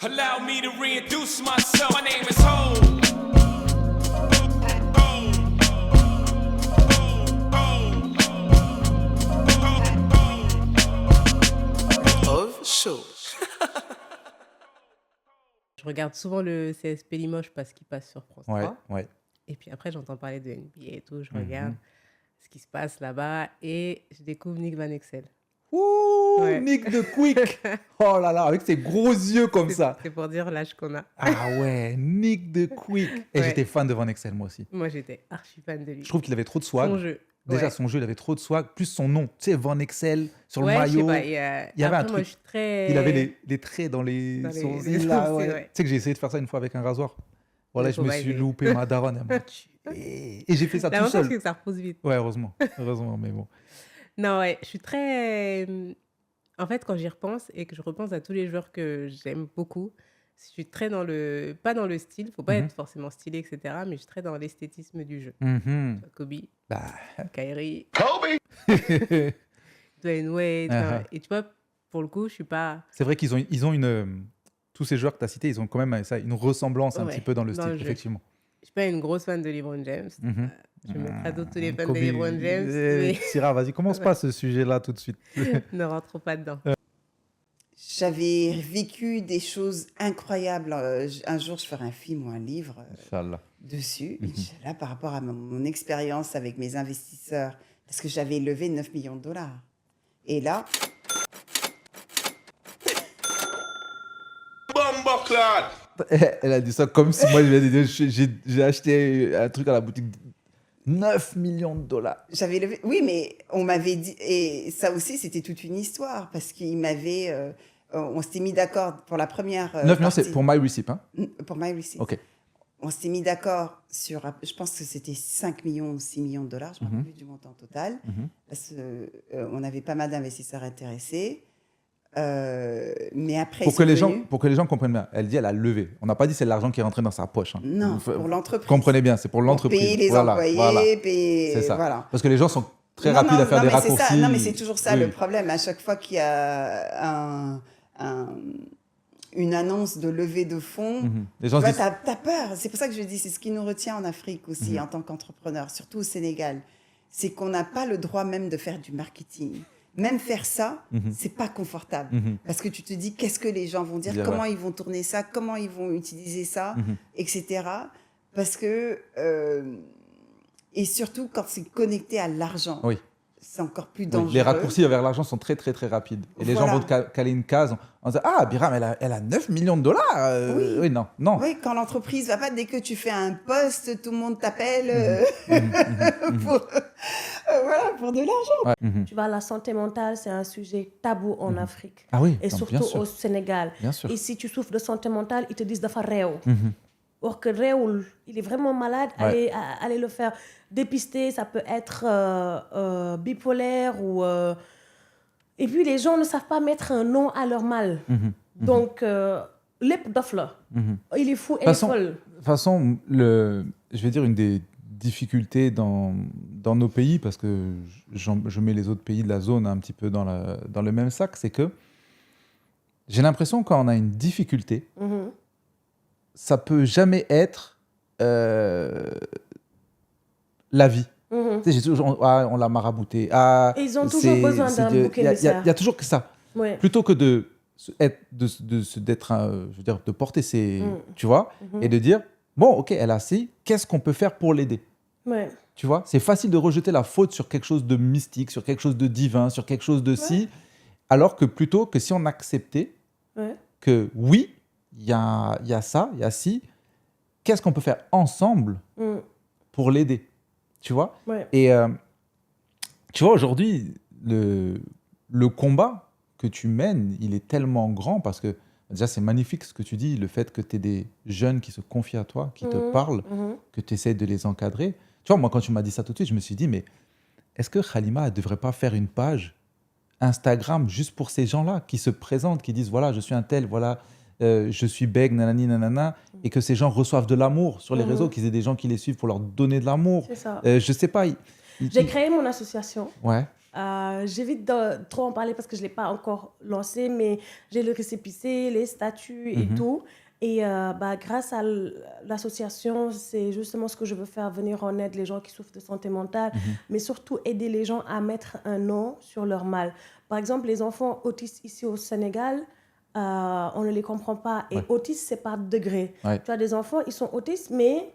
Allow me to reintroduce myself. My name is Ho. Of Show. Je regarde souvent le CSP Limoges parce qu'il passe sur France 3. Ouais. Et puis après, j'entends parler de NBA et tout. Je regarde ce qui se passe là-bas et je découvre Nick Van Exel. Ouh, Ouais. Nick de Quick. Oh là là, avec ses gros yeux comme ça. C'est pour dire l'âge qu'on a. Ah ouais, Nick de Quick. Et Ouais. j'étais fan de Van Exel, moi aussi. Moi, j'étais archi fan de lui. Je trouve qu'il avait trop de swag. Son jeu. Déjà, Ouais. son jeu, il avait trop de swag. Plus son nom. Tu sais, Van Exel sur le Ouais, je sais maillot. pas. Il y avait après, un moi, truc. je suis très... Il avait les traits dans les Dans les sourcils, là, sourcils, ouais. ouais. Tu sais que j'ai essayé de faire ça une fois avec un rasoir. Voilà, Il je faut me pas suis aider. loupé ma daronne. Elle m'a tué. Et j'ai fait ça tout L'avantage, c'est seul. que ça repose vite. Ouais, heureusement. Heureusement, mais bon. Non, ouais, je suis très... En fait, quand j'y repense et que je repense à tous les joueurs que j'aime beaucoup, je suis très dans le... Pas dans le style, faut pas être forcément stylé, etc. Mais je suis très dans l'esthétisme du jeu. Mhm. Kobe, Bah. Kyrie, C'est Dwayne Wade. Uh-huh. Et tu vois, pour le coup, je suis pas... vrai qu'ils ont, ils ont une. Tous ces joueurs que tu as cités, ils ont quand même ça, une ressemblance un Ouais, petit peu dans le dans style, le jeu. effectivement. Je suis pas une grosse fan de LeBron James. Mhm. Je mettrai à dos tous les fans Kobe, de LeBron James. Mais Syrah, vas-y, commence pas ce sujet-là tout de suite. ne rentre pas dedans. J'avais vécu des choses incroyables. Un jour, je ferai un film ou un livre Inch'Allah. dessus, Inch'Allah, par rapport à mon expérience avec mes investisseurs, parce que j'avais levé 9 millions de dollars. Et là, Elle a dit ça comme si moi, j'ai acheté un truc à la boutique. 9 millions de dollars. j'avais levé... Oui, mais on m'avait dit... Et ça aussi, c'était toute une histoire, parce qu'il m'avait... on s'était mis d'accord pour la première 9 millions, partie. c'est pour MyReceipt, hein? Pour MyReceipt. Ok. On s'était mis d'accord sur, je pense que c'était 5 millions ou 6 millions de dollars, je ne me rappelle plus du montant total, parce qu'on avait pas mal d'investisseurs intéressés. Mais après, Pour ils que, sont les gens venus. comprennent bien, elle dit elle a levé. On n'a pas dit c'est l'argent qui est rentré dans sa poche. Hein. Non, Vous pour l'entreprise. comprenez bien, c'est pour Pour l'entreprise. payer les Voilà, employés, voilà. payer... C'est ça. Voilà. Parce que les gens sont très Non, rapides non, à faire non, des mais c'est raccourcis. ça. Non, mais c'est toujours ça Oui. le problème. À chaque fois qu'il y a une annonce de levée de fonds, Les gens se tu disent, as peur. C'est pour ça que je dis, c'est ce qui nous retient en Afrique aussi, en tant qu'entrepreneur, surtout au Sénégal. C'est qu'on n'a pas le droit même de faire du marketing. Même faire ça, c'est pas confortable. Parce que tu te dis, qu'est-ce que les gens vont dire, Bien, comment ouais. ils vont tourner ça, comment ils vont utiliser ça, etc. Parce que... et surtout, quand c'est connecté à l'argent, oui. c'est encore plus Oui, dangereux. les raccourcis vers l'argent sont très, très, très rapides. Et les gens Voilà. vont te caler une case en disant ah, Biram, elle a 9 millions de dollars. Oui. Non. Oui, quand l'entreprise va pas, dès que tu fais un poste, tout le monde t'appelle pour de l'argent. Tu vois, la santé mentale, c'est un sujet tabou en Afrique. Ah oui, Et non, surtout bien sûr. au Sénégal. Bien sûr. Et si tu souffres de santé mentale, ils te disent dafa réew. Or que réew, il est vraiment malade, Ouais. allez le faire dépister, ça peut être bipolaire ou... Et puis les gens ne savent pas mettre un nom à leur mal. Donc, lépp dof la. Il est fou, elle est folle. De toute façon, je vais dire une des difficultés dans nos pays, parce que je mets les autres pays de la zone un petit peu dans le même sac, c'est que j'ai l'impression quand on a une difficulté, ça peut jamais être la vie. Tu sais, j'ai toujours, on l'a marabouté. Ah, Et ils ont toujours besoin d'un bouc Il y émissaire. a toujours que ça. Ouais. Plutôt que de porter ses, tu vois, et de dire bon, ok, elle a assez, qu'est-ce qu'on peut faire pour l'aider, Ouais. tu vois. C'est facile de rejeter la faute sur quelque chose de mystique, sur quelque chose de divin, sur quelque chose de si, alors que plutôt que si on acceptait Ouais. que oui, il y a ça, il y a ci, qu'est-ce qu'on peut faire ensemble pour l'aider, tu vois. Ouais. Et tu vois, aujourd'hui, le combat que tu mènes, il est tellement grand parce que déjà, c'est magnifique ce que tu dis, le fait que tu aies des jeunes qui se confient à toi, qui te parlent, que tu essaies de les encadrer. Tu vois, moi, quand tu m'as dit ça tout de suite, je me suis dit, mais est-ce que Halima ne devrait pas faire une page Instagram juste pour ces gens-là qui se présentent, qui disent, voilà, je suis un tel, voilà, je suis bègue, nanani, nanana, et que ces gens reçoivent de l'amour sur les réseaux, qu'ils aient des gens qui les suivent pour leur donner de l'amour. C'est ça. Je sais pas. J'ai créé mon association. Ouais. J'évite de trop en parler parce que je ne l'ai pas encore lancé, mais j'ai le récépissé, les statuts et tout. Et grâce à l'association, c'est justement ce que je veux faire, venir en aide les gens qui souffrent de santé mentale, mais surtout aider les gens à mettre un nom sur leur mal. Par exemple, les enfants autistes ici au Sénégal, on ne les comprend pas. Et autistes, c'est par degré. Ouais. Tu as des enfants, ils sont autistes, mais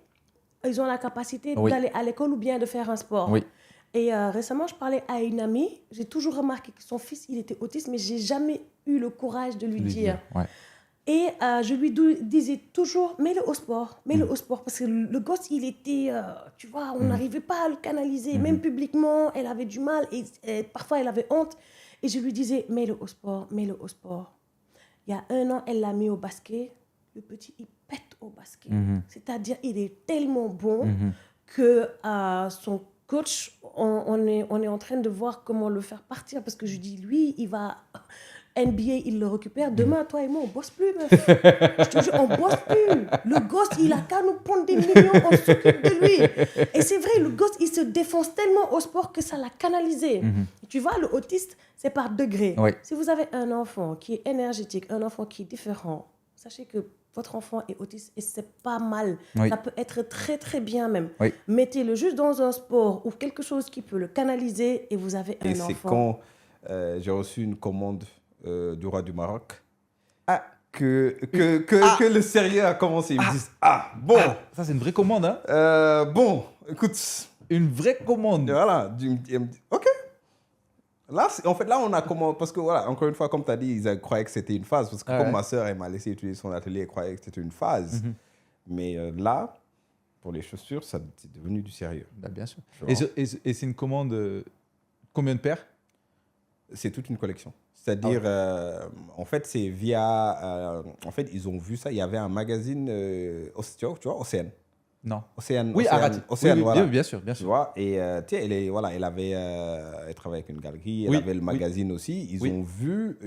ils ont la capacité d'aller à l'école ou bien de faire un sport. Oui. Et récemment, je parlais à une amie. J'ai toujours remarqué que son fils, il était autiste, mais je n'ai jamais eu le courage de lui dire. Ouais. Et je lui disais toujours, mets-le au sport, mets-le au sport. Parce que le gosse, il était, tu vois, on n'arrivait pas à le canaliser. Même publiquement, elle avait du mal et parfois, elle avait honte. Et je lui disais, mets-le au sport, mets-le au sport. Il y a 1 an, elle l'a mis au basket. Le petit, il pète au basket. C'est-à-dire, il est tellement bon que son coach, on est en train de voir comment le faire partir. Parce que je dis, lui, il va... NBA, il le récupère. Demain, toi et moi, on bosse plus, meuf. Je te jure, on bosse plus. Le gosse, il a qu'à nous prendre des millions, on s'occupe de lui. Et c'est vrai, le gosse, il se défonce tellement au sport que ça l'a canalisé. Tu vois, le autiste, c'est par degré. Oui. Si vous avez un enfant qui est énergétique, un enfant qui est différent, sachez que votre enfant est autiste et c'est pas mal. Oui. Ça peut être très, très bien même. Oui. Mettez-le juste dans un sport ou quelque chose qui peut le canaliser et vous avez un Et enfant. c'est quand j'ai reçu une commande du roi du Maroc que le sérieux a commencé. Ils me disent, bon, Ça, c'est une vraie commande, hein? bon, écoute, Une vraie commande. voilà, il me dit, ok. Là, en fait, là, on a commencé, parce que voilà, encore une fois, comme tu as dit, ils croyaient que c'était une phase, parce que comme ma sœur, elle m'a laissé utiliser son atelier, elle croyait que c'était une phase. Mais là, pour les chaussures, ça c'est devenu du sérieux. Bah, bien sûr. Tu Et, vois. et c'est une commande... combien de paires? C'est toute une collection. C'est-à-dire, en fait, c'est via... en fait, ils ont vu ça, il y avait un magazine, tu vois, Océane. Non. Océane, Oui, Océane, Arati. Océane, Oui, voilà. bien sûr, bien Tu sûr. vois, et tu sais, elle avait, elle travaillait avec une galerie, elle Oui, avait le oui. magazine aussi. Ils Oui. ont vu,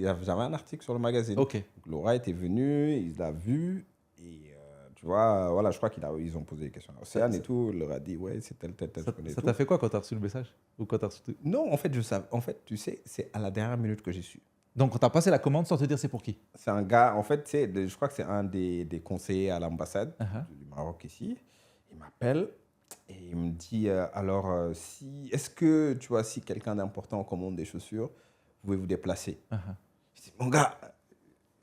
j'avais un article sur le magazine. Ok. Donc, Laura était venue, il l'a vu, et tu vois, voilà, je crois ils ont posé des questions à Océane et tout. Elle leur a dit, ouais, c'est tel, je connais Ça tout. t'a fait quoi quand t'as reçu le message? Ou quand t'as reçu... Non, en fait, je savais. En fait, tu sais, c'est à la dernière minute que j'ai su. Donc, quand t'as passé la commande sans te dire c'est pour qui? C'est un gars, en fait, je crois que c'est un des conseillers à l'ambassade du Maroc ici. Il m'appelle et il me dit alors, est-ce que, tu vois, si quelqu'un d'important commande des chaussures, vous pouvez vous déplacer. Je dis, mon gars,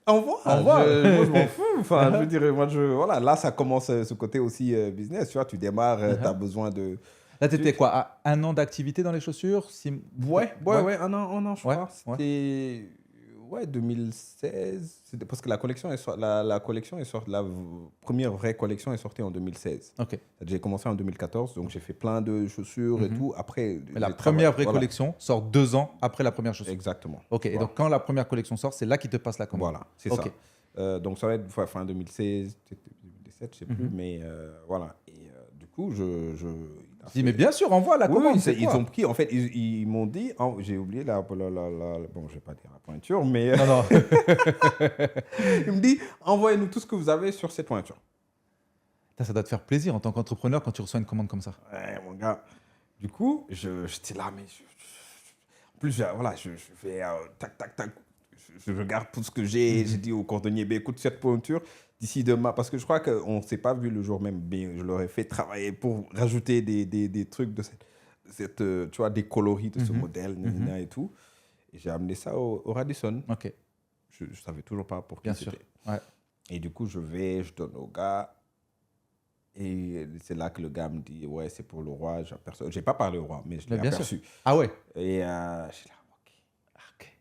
envoie. Moi, je m'en fous. Enfin, je veux dire, voilà, là, ça commence ce côté aussi business. Tu vois, tu démarres, tu as besoin de. Là, t'étais quoi? À 1 an d'activité dans les chaussures? Ouais, un an, je crois. C'était 2016. Parce que la collection la première vraie collection est sortie en 2016. Ok. J'ai commencé en 2014, donc j'ai fait plein de chaussures et tout. Après, Mais la j'ai première vraie voilà. collection sort 2 ans après la première chaussure. Exactement. Ok. Et Voilà. donc, quand la première collection sort, c'est là qu'il te passe la commande. Voilà, c'est Ok. ça. Donc ça va être fin 2016, peut-être 2017, je sais plus, mais voilà. Et du coup, Je dis, mais bien sûr, envoie la oui, commande. oui, c'est ils quoi? ont pris, en fait, ils m'ont dit, j'ai oublié bon, je vais pas dire la pointure, mais Non, non. ils me dit, envoyez-nous tout ce que vous avez sur cette pointure. Ça doit te faire plaisir en tant qu'entrepreneur quand tu reçois une commande comme ça. Ouais, mon gars. Du coup, j'étais là, mais en plus, voilà, je fais tac, tac, tac. Je regarde tout ce que j'ai. J'ai dit au cordonnier, ben, écoute, cette pointure, d'ici demain, parce que je crois qu'on ne s'est pas vu le jour même, mais je leur ai fait travailler pour rajouter des trucs de cette tu vois, des coloris de ce modèle, et tout. Et j'ai amené ça au Radisson. Ok. Je ne savais toujours pas pour qui Bien sûr. c'était. Ouais. Et du coup, je donne au gars. Et c'est là que le gars me dit, ouais, c'est pour le roi. Je n'ai pas parlé au roi, mais je l'ai Bien aperçu. sûr. Ah ouais. Et je suis là, ok.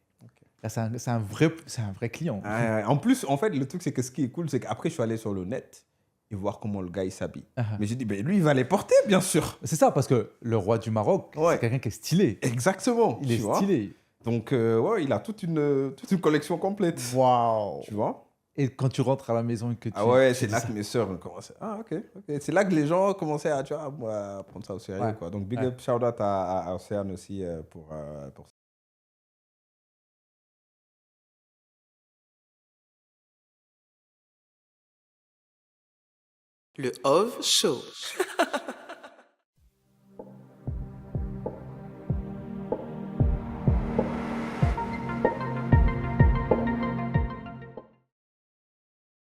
Là, c'est un vrai client. En plus, en fait, le truc, c'est que ce qui est cool, c'est qu'après, je suis allé sur le net et voir comment le gars, il s'habille. Mais j'ai dit, ben, lui, il va les porter, bien sûr. C'est ça, parce que le roi du Maroc, c'est quelqu'un qui est stylé. Exactement. Il est stylé. Donc, ouais, il a toute une collection complète. Waouh. Tu vois? Et quand tu rentres à la maison et que tu... Ah ouais, tu c'est dis là ça. que mes sœurs ont commencé. Ah, ok. C'est là que les gens commençaient à, tu vois, à prendre ça au sérieux. Ouais. Quoi. Donc, big Ouais. up, shout out à Océane aussi pour ça. Le OV Show.